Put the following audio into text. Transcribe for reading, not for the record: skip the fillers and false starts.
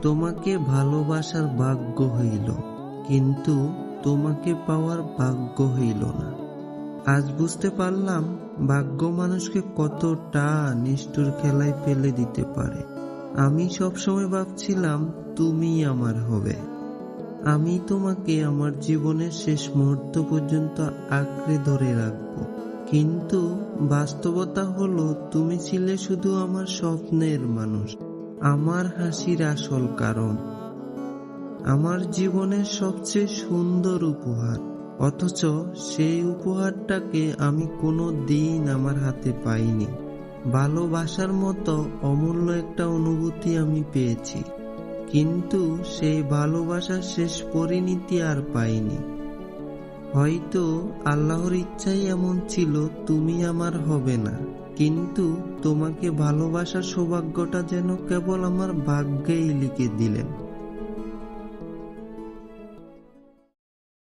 তোমাকে ভালোবাসার ভাগ্য হইল, কিন্তু তোমাকে পাওয়ার ভাগ্য হইল না। আজ বুঝতে পারলাম ভাগ্য মানুষকে কতটা নিষ্ঠুর খেলায় ফেলে দিতে পারে। আমি সবসময় ভাবছিলাম তুমি আমার হবে, আমি তোমাকে আমার জীবনের শেষ মুহূর্ত পর্যন্ত আঁকড়ে ধরে রাখবো। কিন্তু বাস্তবতা হলো তুমি ছিলে শুধু আমার স্বপ্নের মানুষ, আমার হাসির আসল কারণ, আমার জীবনের সবচেয়ে সুন্দর উপহার। অথচ সেই উপহারটাকে আমি কোনো দিন আমার হাতে পাইনি। ভালোবাসার মতো অমূল্য একটা অনুভূতি আমি পেয়েছি, কিন্তু সেই ভালোবাসার শেষ পরিণতি আর পাইনি। হয়তো আল্লাহর ইচ্ছাই এমন ছিল তুমি আমার হবে না, কিন্তু তোমাকে ভালোবাসার সৌভাগ্যটা যেন কেবল আমার ভাগ্যেই লিখে দিলেন।